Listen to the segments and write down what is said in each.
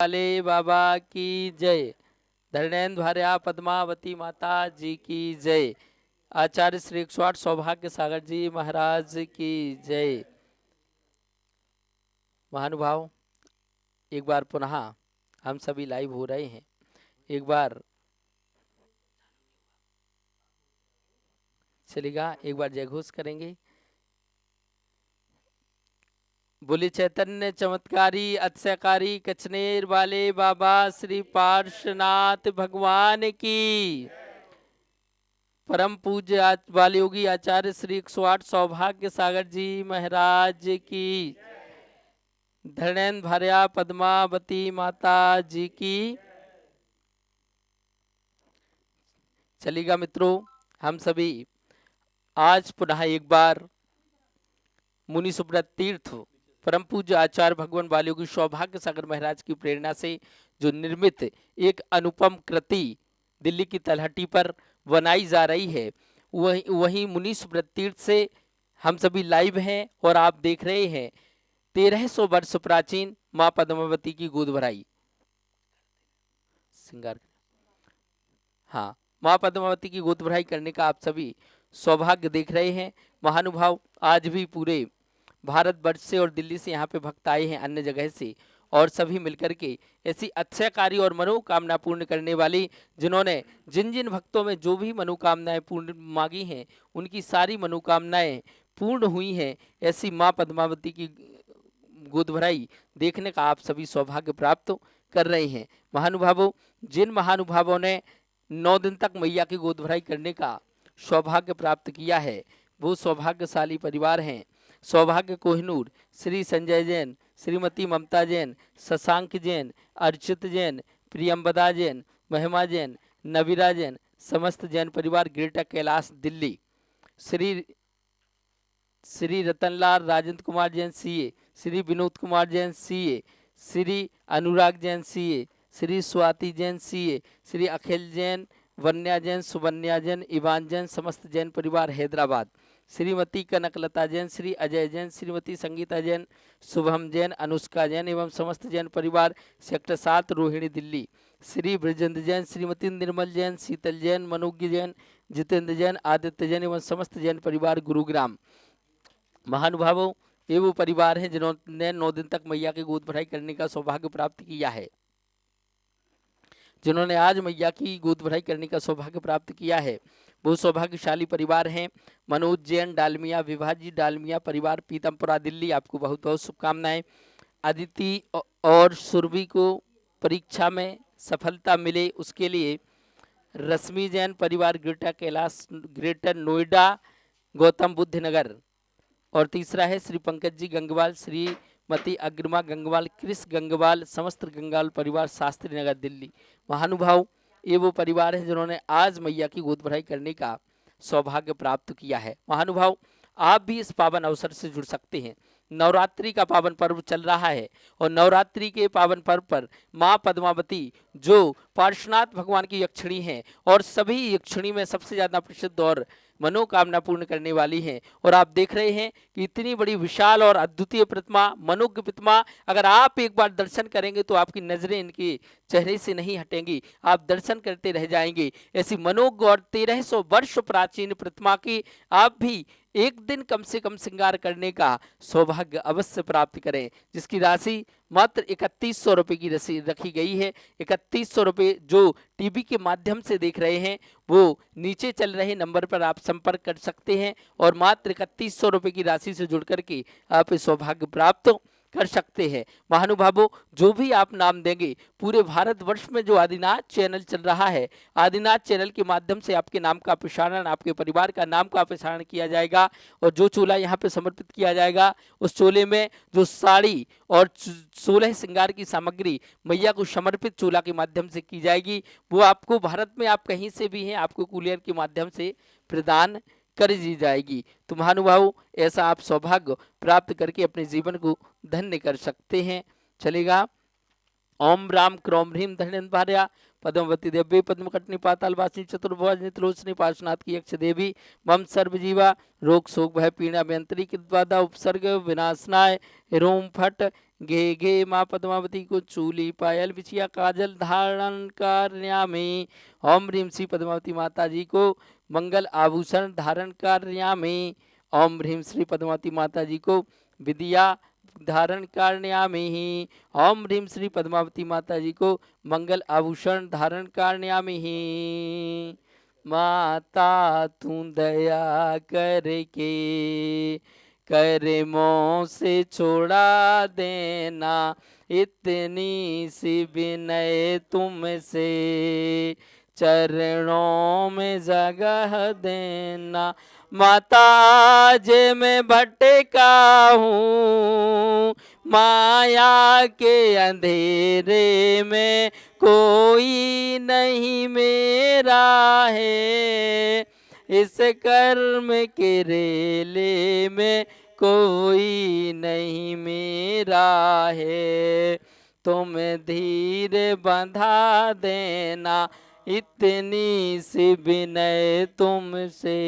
वाले बाबा की जय। धरणेन्द्र भार्या पद्मावती माता जी की जय। आचार्य श्री 108 सौभाग्य सागर जी महाराज की जय। महानुभाव, एक बार पुनः हम सभी लाइव हो रहे हैं। एक बार चलेगा, एक बार जय घोष करेंगे। बोले चैतन्य चमत्कारी अतिशयकारी कचनेर वाले बाबा श्री पार्श्वनाथ भगवान की। परम पूज्य बालयोगी आचार्य श्री 108 सौभाग्य सागर जी महाराज की। धरणेन्द्र भार्या पद्मावती माता जी की। चलिएगा मित्रों, हम सभी आज पुनः एक बार मुनि सुब्रत तीर्थ परम पूज्य आचार्य भगवान बालयोगी सौभाग्य सागर महाराज की प्रेरणा से जो निर्मित एक अनुपम कृति दिल्ली की तलहटी पर बनाई जा रही है, वही मुनि सुब्रत तीर्थ से हम सभी लाइव हैं और आप देख रहे हैं 1300 वर्ष प्राचीन माँ पद्मावती की गोद भराई श्रृंगार। हाँ, माँ पद्मावती की गोद भराई करने का आप सभी सौभाग्य देख रहे हैं। महानुभाव, आज भी पूरे भारतवर्ष से और दिल्ली से यहाँ पे भक्त आए हैं, अन्य जगह से, और सभी मिलकर के ऐसी अक्षयकारी और मनोकामना पूर्ण करने वाली, जिन्होंने जिन जिन भक्तों में जो भी मनोकामनाएं पूर्ण मांगी हैं, उनकी सारी मनोकामनाएं पूर्ण हुई हैं। ऐसी माँ पद्मावती की गोद भराई देखने का आप सभी सौभाग्य प्राप्त कर रहे हैं। महानुभावों, जिन महानुभावों ने 9 दिन तक मैया की गोद भराई करने का सौभाग्य प्राप्त किया है, वो सौभाग्यशाली परिवार हैं। सौभाग्य कोहिनूर, श्री संजय जैन, श्रीमती ममता जैन, शशांक जैन, अर्चित जैन, प्रियंबदा जैन, महिमा जैन, नवीरा जैन, समस्त जैन परिवार Greater Kailash Delhi. Shri Ratanlal Rajendra Kumar Jain CA, Shri Vinod Kumar Jain CA, Shri Anurag Jain CA, Shri Swati Jain CA, Shri Akhil Jain, Vanya Jain, Suvanya Jain, Ivan Jain, समस्त जैन परिवार हैदराबाद। श्रीमती कनकलता जैन, श्री अजय जैन, श्रीमती संगीता जैन, शुभम जैन, अनुष्का जैन एवं समस्त जैन परिवार सेक्टर 7 रोहिणी दिल्ली। श्री ब्रजेंद्र जैन, श्रीमती निर्मल जैन, शीतल जैन, मनोज्ञ जैन, जितेंद्र जैन, आदित्य जैन एवं समस्त जैन परिवार गुरुग्राम। महानुभावों, ये वो परिवार हैं जिन्होंने 9 दिन तक मैया की गोद भराई करने का सौभाग्य प्राप्त किया है, जिन्होंने आज मैया की गोद भराई करने का सौभाग्य प्राप्त किया है। बहुत सौभाग्यशाली परिवार हैं। मनोज जैन डालमिया, विभाजी डालमिया परिवार पीतमपुरा दिल्ली, आपको बहुत बहुत शुभकामनाएं। अदिति और सुरभि को परीक्षा में सफलता मिले, उसके लिए रश्मि जैन परिवार ग्रेटर कैलाश, ग्रेटर नोएडा, गौतम बुद्ध नगर। और तीसरा है श्री पंकज जी गंगवाल, श्रीमती अग्रमा गंगवाल, क्रिस गंगवाल, समस्त गंगवाल परिवार शास्त्री नगर दिल्ली। महानुभाव, ये वो परिवार है जिन्होंने आज मैया की गोद भराई करने का सौभाग्य प्राप्त किया है। महानुभाव, आप भी इस पावन अवसर से जुड़ सकते हैं। नवरात्रि का पावन पर्व चल रहा है और नवरात्रि के पावन पर्व पर माँ पद्मावती जो पार्श्वनाथ भगवान की यक्षिणी हैं और सभी यक्षिणी में सबसे ज़्यादा प्रसिद्ध और मनोकामना पूर्ण करने वाली हैं, और आप देख रहे हैं कि इतनी बड़ी विशाल और अद्वितीय प्रतिमा, मनोज्ञ प्रतिमा, अगर आप एक बार दर्शन करेंगे तो आपकी नजरें इनके चेहरे से नहीं हटेंगी, आप दर्शन करते रह जाएंगे। ऐसी मनोज्ञ और 1300 वर्ष प्राचीन प्रतिमा की आप भी एक दिन कम से कम श्रृंगार करने का सौभाग्य अवश्य प्राप्त करें, जिसकी राशि मात्र 3100 रुपये की रसी रखी गई है। 3100 रुपये जो टीवी के माध्यम से देख रहे हैं, वो नीचे चल रहे नंबर पर आप संपर्क कर सकते हैं और मात्र 3100 रुपये की राशि से जुड़ करके आप इस सौभाग्य प्राप्त कर सकते हैं। महानुभावों, जो भी आप नाम देंगे, पूरे भारतवर्ष में जो आदिनाथ चैनल चल रहा है, आदिनाथ चैनल के माध्यम से आपके नाम का प्रसारण, आपके परिवार का नाम का प्रसारण किया जाएगा, और जो चोला यहाँ पे समर्पित किया जाएगा, उस चोले में जो साड़ी और 16 श्रृंगार की सामग्री मैया को समर्पित चोला के माध्यम से की जाएगी, वो आपको भारत में आप कहीं से भी हैं, आपको कुरियर के माध्यम से प्रदान कर दी जाएगी। तो महानुभाव, ऐसा आप सौभाग्य प्राप्त करके अपने जीवन को धन्य कर सकते हैं। चलेगा। ओम राम क्रोम ह्रीम धन्य भार्या पद्मवती देवी पद्मकटनी पाताल वासिनी चतुर्भुज नित्रोचनी पार्श्वनाथ की यक्ष देवी मम सर्वजीवा रोग शोक भय पीड़ा व्यंतरी कृतवादा उपसर्ग विनाशनाय रोम फट घे घे माँ पद्मावती को चूली पायल बिछिया काजल धारण कार्यामी। ओम ह्रीम श्री पद्मावती माता जी को मंगल आभूषण धारण कार्यामी। ओम ह्रीम श्री पद्मावती माता जी को विद्या धारण कार्यामी। ओम ह्रीम श्री पद्मावती माता जी को मंगल आभूषण धारण कार्यामी। माता तू दया करके कर्मों से छोड़ा देना, इतनी सी विनय तुमसे चरणों में जगह देना। माता जे मैं भटका हूँ माया के अंधेरे में, कोई नहीं मेरा है इस कर्म के रेले में, कोई नहीं मेरा है। तुम धीर बंधा देना, इतनी सी विनय तुमसे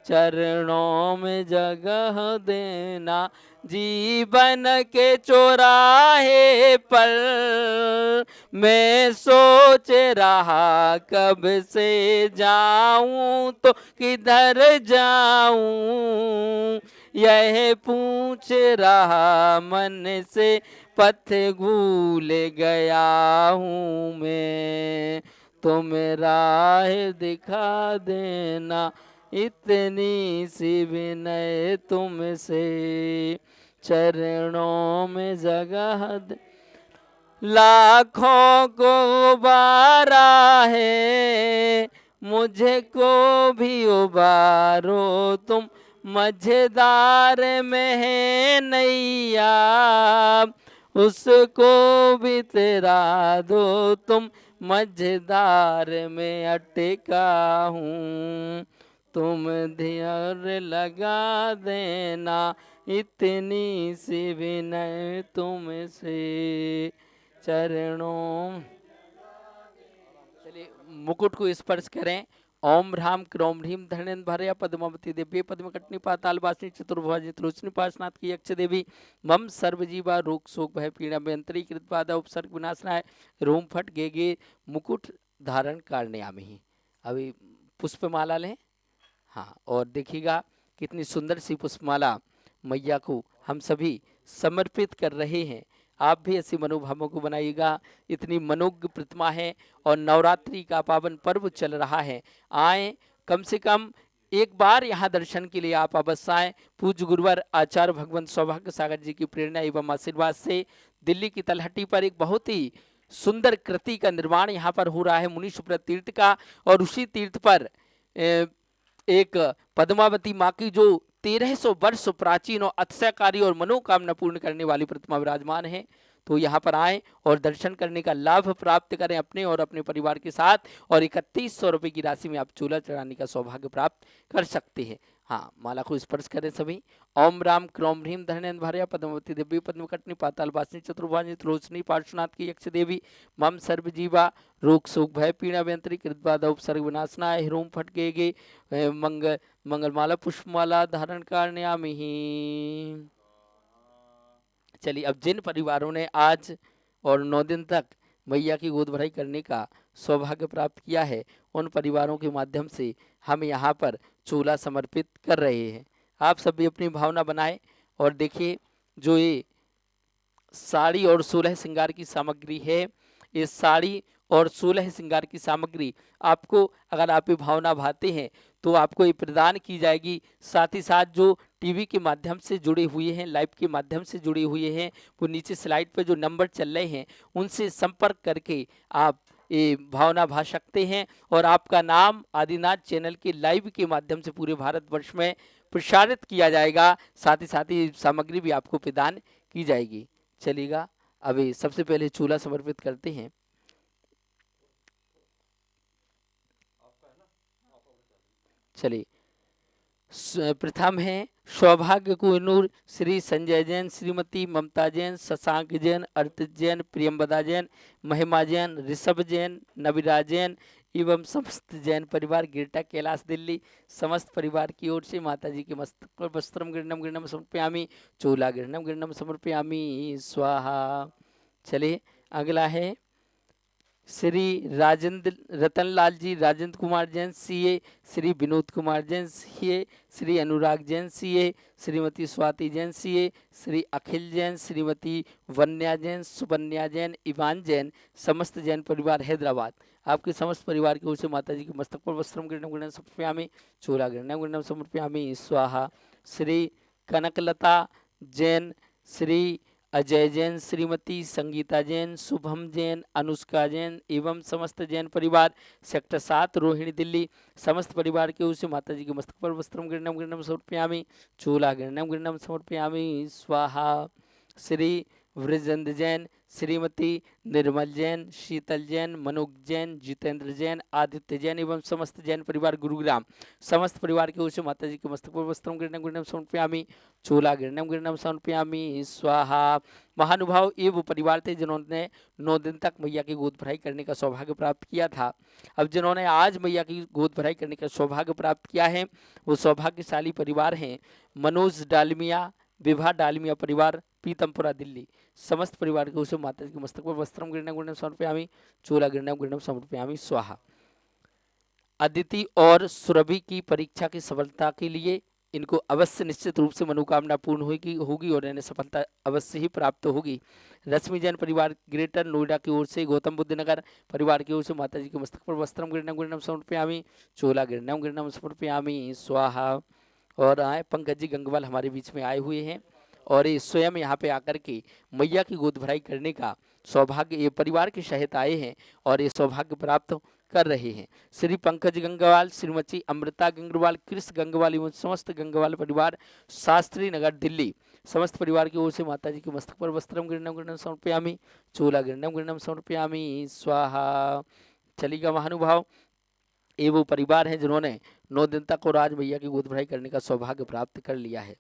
चरणों में जगह देना। जीवन के चौराहे पर मैं सोच रहा कब से जाऊं तो किधर जाऊं, यह पूछ रहा मन से पथ भूल गया हूँ मैं। तुम राह दिखा देना, इतनी सी विनय तुमसे चरणों में जगह दे। लाखों को उबारा है मुझे को भी उबारो तुम, मझधार में है नैया उसको भी तेरा दो तुम, मझधार में अटका हूँ। तुम धैर्य लगा देना, इतनी सी विनय तुमसे चरणों। चलिए मुकुट को स्पर्श करें। ओम ह्राम क्रोम ह्रीम धरणेन्द्र भरया पद्मावती देवी पद्मकटनी पाताल वासिनी चतुर्भुजा त्रोचनी पार्श्वनाथ की यक्ष देवी मम सर्वजीवा रोग शोक भय पीड़ा व्यंतरी कृतपादा उपसर्ग विनाशनाय रोम फट गे गे मुकुट धारण कारण्यामि ही। अभी पुष्पमाला लें। हाँ, और देखिएगा कितनी सुंदर सी पुष्पमाला मैया को हम सभी समर्पित कर रहे हैं। आप भी ऐसी मनोभावों को बनाइएगा। इतनी मनोज्ञ प्रतिमा है और नवरात्रि का पावन पर्व चल रहा है। आए, कम से कम एक बार यहाँ दर्शन के लिए आप अवश्य आएँ। पूज्य गुरुवर आचार्य भगवंत सौभाग्य सागर जी की प्रेरणा एवं आशीर्वाद से दिल्ली की तलहटी पर एक बहुत ही सुंदर कृति का निर्माण यहाँ पर हो रहा है मुनि सुब्रत तीर्थ का। और उसी तीर्थ पर एक पद्मावती माँ की जो 1300 वर्ष प्राचीन और अतिशयकारी और मनोकामना पूर्ण करने वाली प्रतिमा विराजमान है। तो यहाँ पर आएँ और दर्शन करने का लाभ प्राप्त करें अपने और अपने परिवार के साथ। और 3100 रुपये की राशि में आप चूल्हा चढ़ाने का सौभाग्य प्राप्त कर सकते हैं। हाँ, माला को स्पर्श करें सभी। ओम राम क्रोम ह्रीम धरणेन्द्र भरया पद्मावती देवी पद्मकटनी पाताल वासिनी चतुर्भुजा त्रोचनी पार्श्वनाथ की यक्ष देवी मम सर्वजीवा रोग शोक भय पीड़ा व्यंतरी कृतबाधा उपसर्ग विनाशनाय ह्रूम फट गे मंगलमाला पुष्पमाला धारण कारण्यामि ही। चलिए, अब जिन परिवारों ने आज और 9 दिन तक मैया की गोद भराई करने का सौभाग्य प्राप्त किया है, उन परिवारों के माध्यम से हम यहाँ पर चूल्हा समर्पित कर रहे हैं। आप सभी अपनी भावना बनाएं और देखिए, जो ये साड़ी और 16 श्रृंगार की सामग्री है, ये साड़ी और 16 श्रृंगार की सामग्री आपको, अगर आप ये भावना भाते हैं तो आपको ये प्रदान की जाएगी। साथ ही साथ जो टीवी के माध्यम से जुड़े हुए हैं, लाइव के माध्यम से जुड़े हुए हैं, वो नीचे स्लाइड पर जो नंबर चल रहे हैं उनसे संपर्क करके आप ये भावना भा सकते हैं। और आपका नाम आदिनाथ चैनल के लाइव के माध्यम से पूरे भारतवर्ष में प्रसारित किया जाएगा। साथ ही सामग्री भी आपको प्रदान की जाएगी। चलिएगा, अभी सबसे पहले चूल्हा समर्पित करते हैं। चलिए, प्रथम है सौभाग्य कुनूर श्री संजय जैन, श्रीमती ममता जैन, शशांक जैन, अर्पित जैन, प्रियंवदा जैन, महिमा जैन, ऋषभ जैन, नविरा जैन, एवं समस्त जैन परिवार गिरटा कैलाश दिल्ली समस्त परिवार की ओर से माता जी के मस्तक पर वस्त्रम गृह्णम गृह्णम समर्पयामि, चोला गृह्णम गृह्णम समर्पयामि स्वाहा। चलिए अगला है श्री राजेंद्र रतनलाल जी, Rajendra Kumar Jain CA, Shri Vinod Kumar Jain CA, Shri Anurag Jain CA, Shrimati Swati Jain CA, Shri Akhil Jain, Shrimati वन्या जैन, सुबन्या जैन, इवान जैन, समस्त जैन परिवार हैदराबाद। आपके समस्त परिवार की ओर से माता जी के मस्तक पर वस्त्रम गृह्णम गृह्णम समर्पयामि, चूला गृह्णम गृह्णम समर्पयामि स्वाहा। श्री कनकलता जैन, श्री अजय जैन, श्रीमती संगीता जैन, शुभम जैन, अनुष्का जैन एवं समस्त जैन परिवार सेक्टर 7 रोहिणी दिल्ली समस्त परिवार के ओर से माता जी के मस्तक पर वस्त्रम गृह्णम गृह्णम समर्पयामि, चूला गृह्णम गृह्णम समर्पयामि स्वाहा। श्री वृजेंद्र जैन, श्रीमती निर्मल जैन, शीतल जैन, मनोज जैन, जितेंद्र जैन, आदित्य जैन एवं समस्त जैन परिवार गुरुग्राम समस्त परिवार की ओर से माता जी के मस्तक पर वस्त्रम गृह्णम गृह्णम समर्पयामि, चूला गृह्णम गृह्णम समर्पयामि स्वाहा। महानुभाव ये वो परिवार थे जिन्होंने 9 दिन तक मैया की गोद भराई करने का सौभाग्य प्राप्त किया था। अब जिन्होंने आज मैया की गोद भराई करने का सौभाग्य प्राप्त किया है वो सौभाग्यशाली परिवार हैं मनोज डालमिया, विभा डालमिया परिवार पीतमपुरा दिल्ली समस्त परिवार के ओर से माता जी के मस्तक पर वस्त्रम गृह्णम गृह्णम समर्पयामि, चूला गृह्णम गृह्णम समर्पयामि स्वाहा। अदिति और सुरभि की परीक्षा की सफलता के लिए इनको अवश्य निश्चित रूप से मनोकामना पूर्ण होगी और इन्हें सफलता अवश्य ही प्राप्त होगी। रश्मि जैन परिवार ग्रेटर नोएडा की ओर से गौतम बुद्ध नगर परिवार की ओर से माता जी के मस्तक पर वस्त्रम गृह्णम गृह्णम समर्पयामि, चोला गृह्णम गृह्णम समर्पयामि स्वाहा। और आए पंकज जी गंगवाल हमारे बीच में आए हुए हैं और ये स्वयं यहाँ पे आकर के मैया की गोद भराई करने का सौभाग्य ये परिवार के सहित आए हैं और ये सौभाग्य प्राप्त कर रहे हैं। श्री पंकज गंगवाल, श्रीमती अमृता गंगवाल, कृष्ण गंगवाल एवं समस्त गंगवाल परिवार शास्त्री नगर दिल्ली समस्त परिवार की ओर से माता जी के मस्तक पर वस्त्रम गृह्णम गृह्णम समर्पयामि, चूला गृह्णम गृह्णम समर्पयामि स्वाहा। चलिएगा महानुभाव ये वो परिवार हैं जिन्होंने 9 दिन तक और आज मैया की गोद भराई करने का सौभाग्य प्राप्त कर लिया है।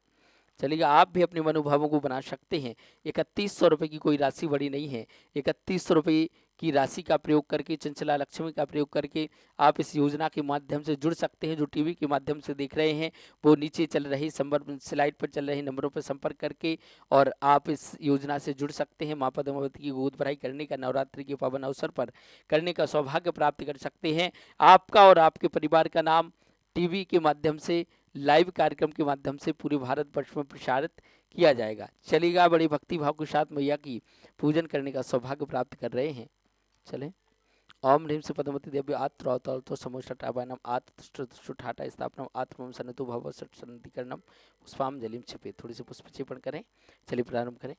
चलिएगा आप भी अपने मनोभावों को बना सकते हैं। 3100 रुपये की कोई राशि बड़ी नहीं है। 3100 रुपये की राशि का प्रयोग करके चंचला लक्ष्मी का प्रयोग करके आप इस योजना के माध्यम से जुड़ सकते हैं। जो टीवी के माध्यम से देख रहे हैं वो नीचे चल रही संपर्क स्लाइड पर चल रहे नंबरों पर संपर्क करके और आप इस योजना से जुड़ सकते हैं। माँ पद्मावती की गोद भराई करने का नवरात्रि के पावन अवसर पर करने का सौभाग्य प्राप्त कर सकते हैं। आपका और आपके परिवार का नाम टीवी के माध्यम से लाइव कार्यक्रम के माध्यम से पूरे भारतवर्ष में प्रसारित किया जाएगा। चलिएगा बड़े भक्ति भाव के साथ मैया की पूजन करने का सौभाग्य प्राप्त कर रहे हैं। चलें ओम ह्रीं से पद्मवती देवी आत्रो समोषटापानम आत्ष्टाटा स्थापनम आत्मम सनतु भव सन्धिकरणम पुष्पाम जलिम छिपे। थोड़ी सी पुष्पचेपण करें। चलिए प्रारंभ करें।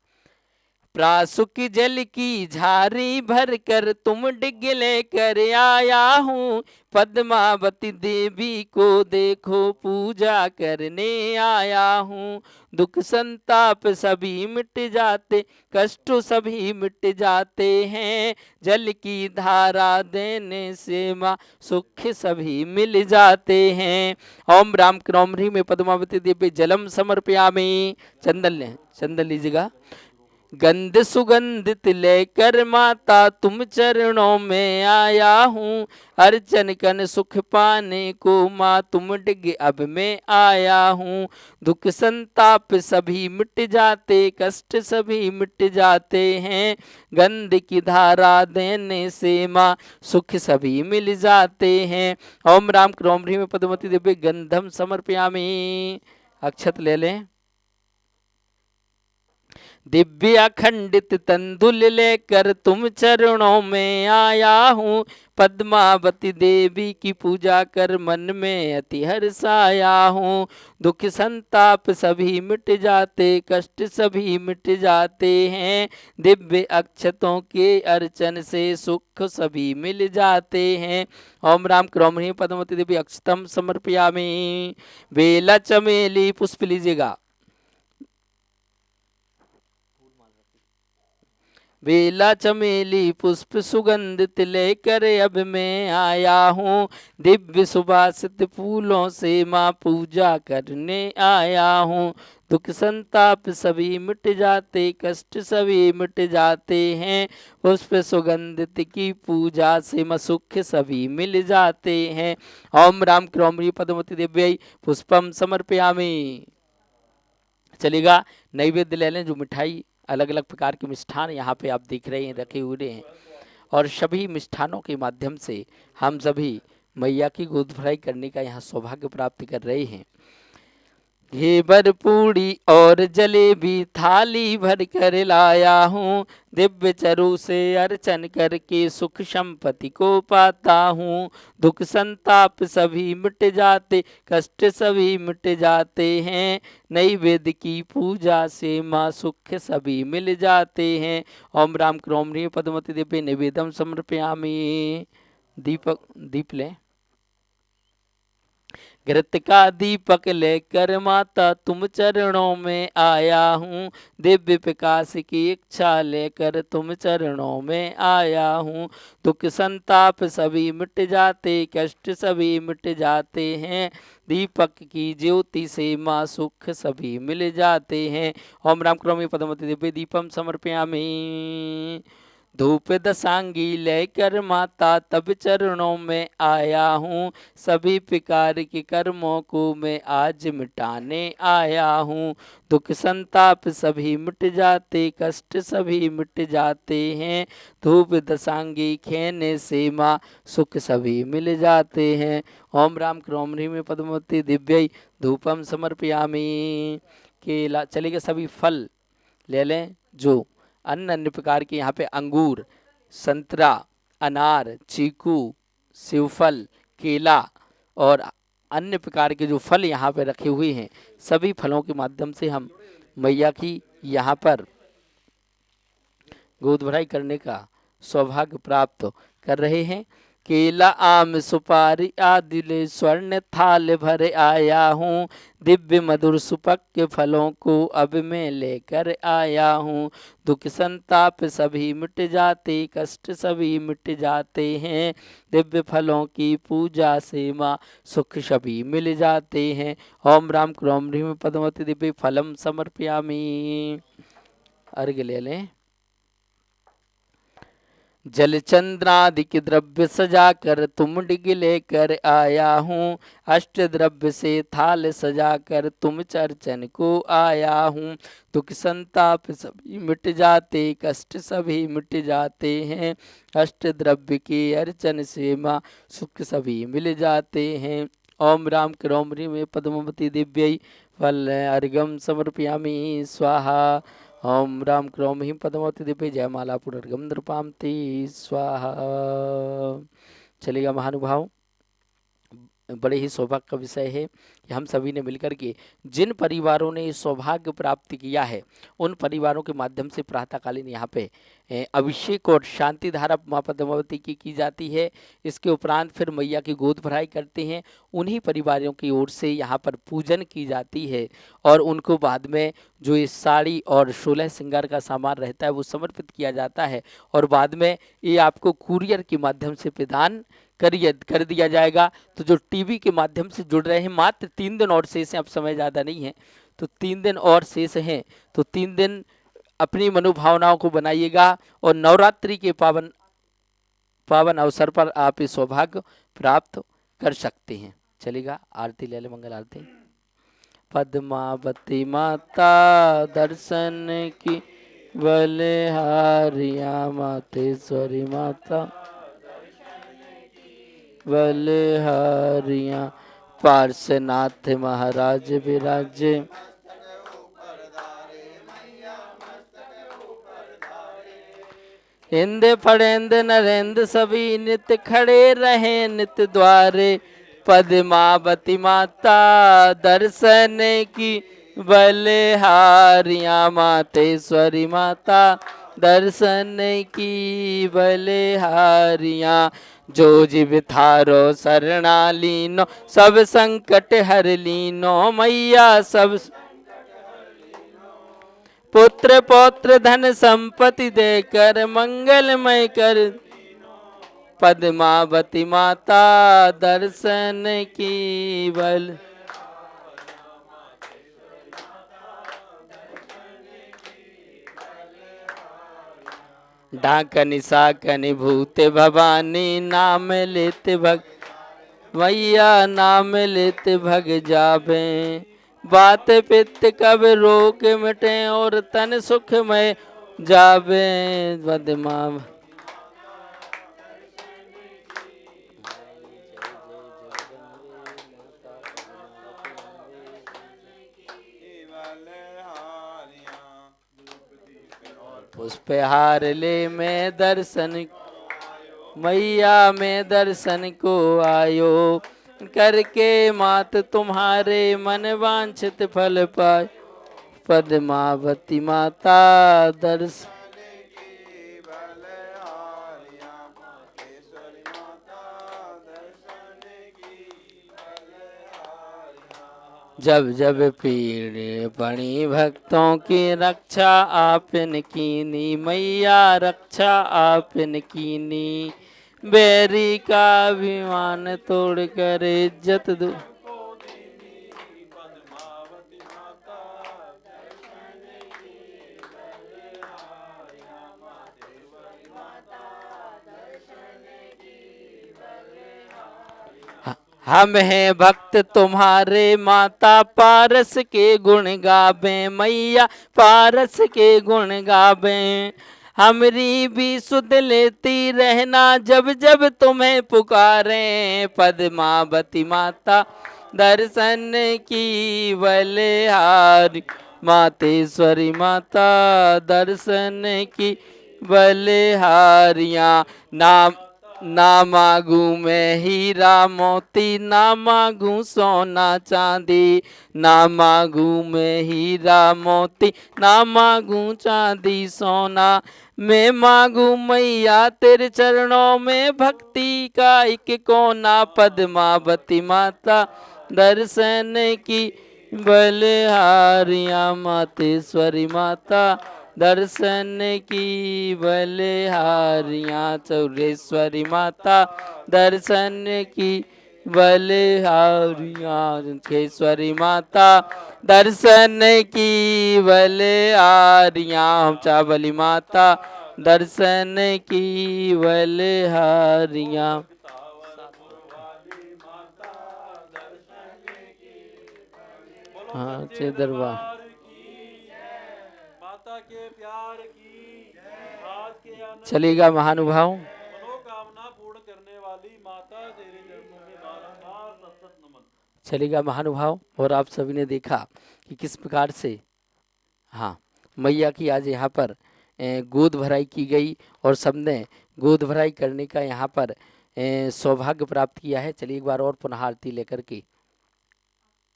प्रासुक जल की झारी भर कर तुम डिग लेकर आया हूँ, पद्मावती देवी को देखो पूजा करने आया हूँ। दुख संताप सभी मिट जाते, कष्ट सभी मिट जाते हैं, जल की धारा देने से माँ सुख सभी मिल जाते हैं। ओम राम क्रोम ह्रीं में पद्मावती देवी जलम समर्पयामि। चंदन लीजिएगा। गंध सुगंधित लेकर माता तुम चरणों में आया हूँ, अर्चन कन सुख पाने को माँ तुम डिग अब मैं आया हूँ। दुख संताप सभी मिट जाते, कष्ट सभी मिट जाते हैं, गंध की धारा देने से माँ सुख सभी मिल जाते हैं। ओम राम क्रोम ह्रीं में पद्मावती देवी गंधम समर्पयामि। अक्षत ले लें। दिव्य अखंडित तंदुल लेकर तुम चरणों में आया हूँ, पद्मावती देवी की पूजा कर मन में अति हर्षाया हूँ। दुख संताप सभी मिट जाते, कष्ट सभी मिट जाते हैं, दिव्य अक्षतों के अर्चन से सुख सभी मिल जाते हैं। ओम राम क्रोम ह्रीं पद्मावती देवी अक्षतम समर्पयामि। बेला चमेली पुष्प लीजिएगा। बेला चमेली पुष्प सुगंधित लेकर अब मैं आया हूँ, दिव्य सुबासित फूलों से माँ पूजा करने आया हूँ। दुख संताप सभी मिट जाते, कष्ट सभी मिट जाते हैं, पुष्प सुगंधित की पूजा से माँ सुख सभी मिल जाते हैं। ओम राम क्रोमरी पद्मवती दिव्यै पुष्पम समर्पयामि। चलेगा, नैवेद्य ले लें। जो मिठाई अलग अलग प्रकार के मिष्ठान यहाँ पे आप देख रहे हैं रखे हुए हैं, और सभी मिष्ठानों के माध्यम से हम सभी मैया की गोद भराई करने का यहाँ सौभाग्य प्राप्त कर रहे हैं। ये बर पूड़ी और जलेबी थाली भर कर लाया हूँ, दिव्य चरु से अर्चन करके सुख संपत्ति को पाता हूँ। दुख संताप सभी मिट जाते, कष्ट सभी मिट जाते हैं, नैवेद्य की पूजा से माँ सुख सभी मिल जाते हैं। ओम राम क्रोम ह्रीं पद्मवती दिव्य निवेदम समर्पयामि। दीप लें। घृत का दीपक लेकर माता तुम चरणों में आया हूँ, दिव्य प्रकाश की इच्छा लेकर तुम चरणों में आया हूँ। दुख संताप सभी मिट जाते, कष्ट सभी मिट जाते हैं, दीपक की ज्योति से माँ सुख सभी मिल जाते हैं। ओम राम क्रोमी पद्मवती दिव्य दीपम समर्पयामि। धूप दशांगी लेकर माता तब चरणों में आया हूँ, सभी प्रकार के कर्मों को मैं आज मिटाने आया हूँ। दुख संताप सभी मिट जाते, कष्ट सभी मिट जाते हैं, धूप दशांगी खेने से माँ सुख सभी मिल जाते हैं। ओम राम क्रोम ह्रीं पद्मवती दिव्यै धूपम समर्पयामि। केला, चलेगा, सभी फल ले लें। जो अन्य अन्य प्रकार के यहाँ पे अंगूर, संतरा, अनार, चीकू, सेवफल, केला और अन्य प्रकार के जो फल यहाँ पे रखे हुए हैं, सभी फलों के माध्यम से हम मैया की यहाँ पर गोद भराई करने का सौभाग्य प्राप्त कर रहे हैं। केला आम सुपारी आदि ले स्वर्ण थाल भर आया हूँ, दिव्य मधुर सुपक के फलों को अब मैं लेकर आया हूँ। दुख संताप सभी मिट जाते, कष्ट सभी मिट जाते हैं, दिव्य फलों की पूजा से माँ सुख सभी मिल जाते हैं। ओम राम क्रोम ह्रीं पद्मवती दिव्य फलम समर्पयामि। अर्घ्य ले लें। जल चंद्रादिक द्रव्य सजा कर तुम डिग लेकर आया हूँ, अष्ट द्रव्य से थाल सजा कर तुम चर्चन को आया हूँ। दुख संताप सभी मिट जाते, कष्ट सभी मिट जाते हैं, अष्ट द्रव्य के अर्चन से माँ सुख सभी मिल जाते हैं। ओम राम क्रोम ह्रीं पद्मवती दिव्यै फल अर्घ्यम समर्पयामि स्वाहा। ओम राम क्रोम ह्रीं पद्मवती दिव्य जयमाला पुनर्गम नृपामती स्वाहा। चलेगा महानुभाव, बड़े ही सौभाग्य का विषय है कि हम सभी ने मिलकर के जिन परिवारों ने सौभाग्य प्राप्त किया है, उन परिवारों के माध्यम से प्रातःकालीन यहाँ पे अभिषेक और शांति धारा माँ पद्मावती की जाती है। इसके उपरांत फिर मैया की गोद भराई करते हैं। उन्हीं परिवारों की ओर से यहाँ पर पूजन की जाती है और उनको बाद में जो ये साड़ी और 16 श्रृंगार का सामान रहता है वो समर्पित किया जाता है, और बाद में ये आपको कुरियर के माध्यम से प्रदान कर दिया जाएगा। तो जो टीवी के माध्यम से जुड़ रहे हैं, मात्र 3 दिन और शेष हैं, अब समय ज़्यादा नहीं है, तो 3 दिन और शेष हैं, तो 3 दिन अपनी मनोभावनाओं को बनाइएगा और नवरात्रि के पावन अवसर पर आप इस सौभाग्य प्राप्त कर सकते हैं। चलेगा, आरती ले ले, मंगल आरती। पद्मावती माता दर्शन की बलिहारिया, मातेश्वरी माता बलिहारिया, पार्श्वनाथ महाराज विराजे, इंद फड़ेंद नरेंद्र सभी नित्य खड़े रहे नित्य द्वारे, पद्मावती माता दर्शन की बलिहारिया, मातेश्वरी माता दर्शन की बलिहारिया, जो जीव थारो शरणा लीनो सब संकट हर लीनो, मैया सब पुत्र पौत्र धन संपत्ति देकर मंगलमय कर, पद्मावती माता दर्शन की बल। डाकनि साकनि भूते भवानी, नाम लेते भग मैया नाम लेते भग जावे। बात पित्त कब रोग मिटे और तन सुखमय जावे। पद्मा पुष्पहार ले मैं दर्शन, मैया मैं दर्शन को आयो। करके मात तुम्हारे मन वांछित फल पाए। पद्मावती माता दर्शन। जब जब पीड़ पड़ी भक्तों की, रक्षा आपन कीनी मैया रक्षा आपन कीनी। बैरी का अभिमान तोड़ कर इज्जत दो। हम हैं भक्त तुम्हारे माता, पारस के गुण गावे मैया पारस के गुण गावे। हमरी भी सुध लेती रहना जब जब तुम्हें पुकारे। पद्मावती माता दर्शन की बलिहारी, मातेश्वरी माता दर्शन की बलिहारियाँ। नाम ना मांगू मैं हीरा मोती, ना मांगू सोना चांदी। ना मांगू मैं हीरा मोती, ना मांगू चांदी सोना। मैं मांगू मैया तेरे चरणों में भक्ति का एक कोना। पद्मावती माता दर्शन की बलिहारियाँ, मातेश्वरी माता दर्शन की बलिहारियाँ। चौरेश्वरी माता दर्शन की बलिहारियाँ। खेश्वरी माता दर्शन की बलिहारियाँ। चावली माता दर्शन की बलिहारियाँ। हाँ चे दरबार के प्यार की। चलेगा महानुभाव। मनोकामना पूर्ण करने वाली माता तेरे चरणों में बारंबार सतत नमन। चलेगा महानुभाव। और आप सभी ने देखा कि किस प्रकार से हाँ मैया की आज यहाँ पर गोद भराई की गई और सबने गोद भराई करने का यहाँ पर सौभाग्य प्राप्त किया है। चलिए एक बार और पुनः आरती लेकर के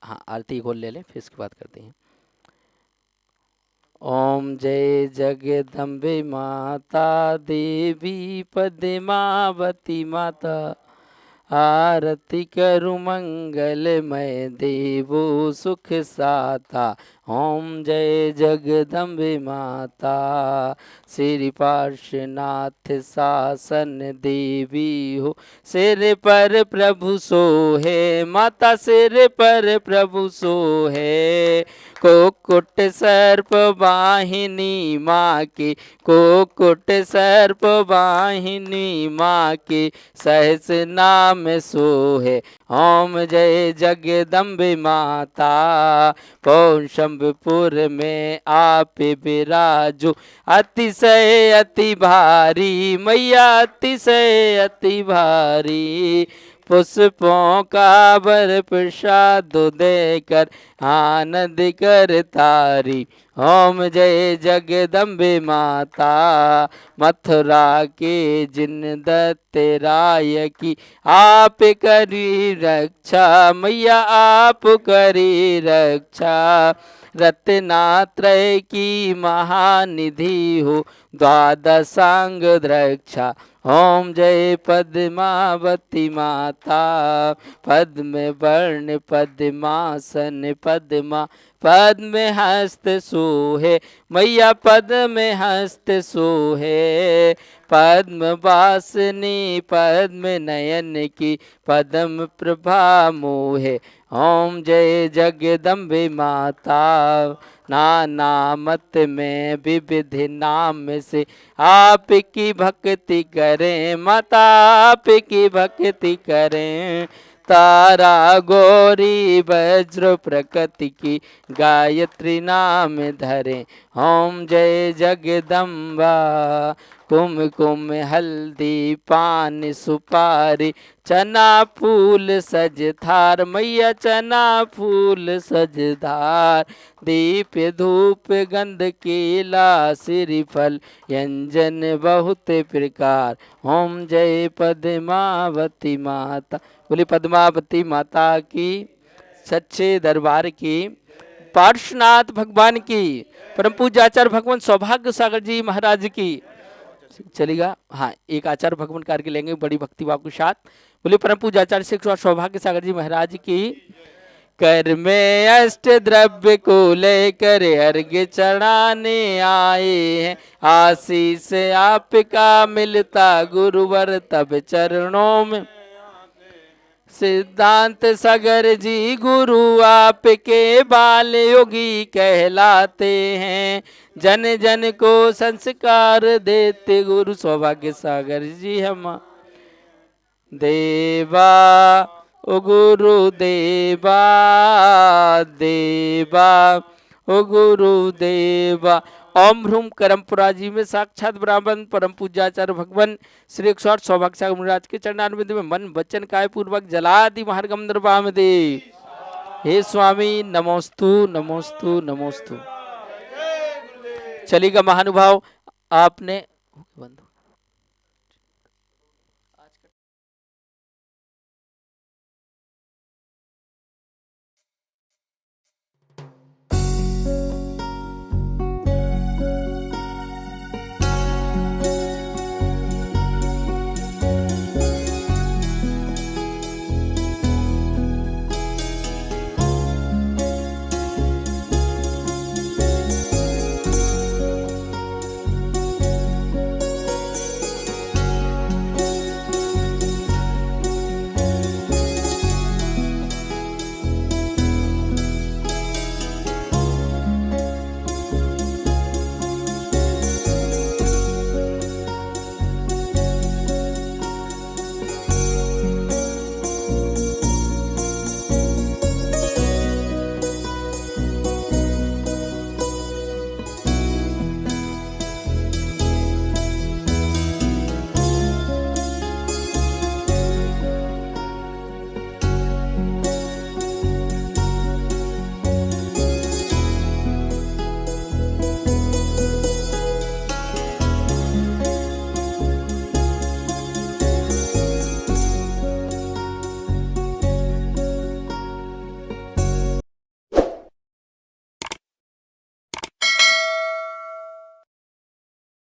हाँ आरती खोल ले लें, फिर इसके बाद करते हैं। ओम जय जगदम्बे माता देवी पद्मावती माता, आरती करु मंगलमय देवो सुख साता। ओम जय जगदम्बे माता, श्री पार्श्वनाथ शासन देवी हो। सिर पर प्रभु सोहे माता, सिर पर प्रभु सोहे। कोकुट सर्प वाहिनी माँ के, कोकुट सर्प वाहिनी माँ के, सहस नाम सोहे। ओम जय जगदम्बे माता, पौशंबपुर में आप विराजो। अतिशय अति भारी मैया अतिशय अति भारी, पुष्पों का वर प्रसाद देकर आनंद कर तारी। ओम जय जगदम्बे माता, मथुरा के जिन दत्त राय की, आप करी रक्षा मैया आप करी रक्षा। रत्नात्रय की महानिधि हो, द्वादशांग द्रक्षा। ओम जय पद्मावती माता, पद्म वर्ण पद्मासन पद्मा, पद्म हस्त सोहे मैया, पद्म हस्त सोहे, पद्म वासनी पद्म नयन की, पद्म प्रभा मोहे। ओम जय जगदम्बे माता, नाना मत में विविध नाम से आपकी भक्ति करें माता, आपकी भक्ति करें। तारा गौरी वज्र प्रकृति की, गायत्री नाम धरें। ओम जय जगदम्बा, कुमकुम हल्दी पान सुपारी, चना फूल सजधार मैया, चना फूल सजधार, दीप धूप गंध केला श्रीफल, व्यंजन बहुत प्रकार। ओम जय पद्मावती माता, बोली पद्मावती माता की, सच्चे दरबार की, पार्श्वनाथ भगवान की, परम पूज्य आचार्य भगवान सौभाग्य सागर जी महाराज की। चलेगा, हाँ एक आचार्य भगवान कार्य लेंगे बड़ी भक्ति भाव के साथ। बोले परम पूज्य आचार्य शिक्षक सौभाग्य सागर जी महाराज की। कर में अष्ट द्रव्य को लेकर अर्घ्य चढ़ाने आए हैं, आशीष आपका मिलता गुरुवर तब चरणों में। सिद्धांत सागर जी गुरु आपके बाल योगी कहलाते हैं, जन जन को संस्कार देते गुरु सौभाग्य सागर जी हम देवा। ओ गुरु देवा देवा, ओ गुरु देवा। ओम ह्रूम करमपुरा जी में साक्षात ब्राह्मण परम पूज्याचार्य भगवान श्री 108 सौभाग्य सागर महाराज के चरणारविंद में मन वचन काय पूर्वक जलादि महार्गम निर्वाम दे। हे स्वामी नमोस्तु नमोस्तु नमोस्तु। चलेगा महानुभाव, आपने बंद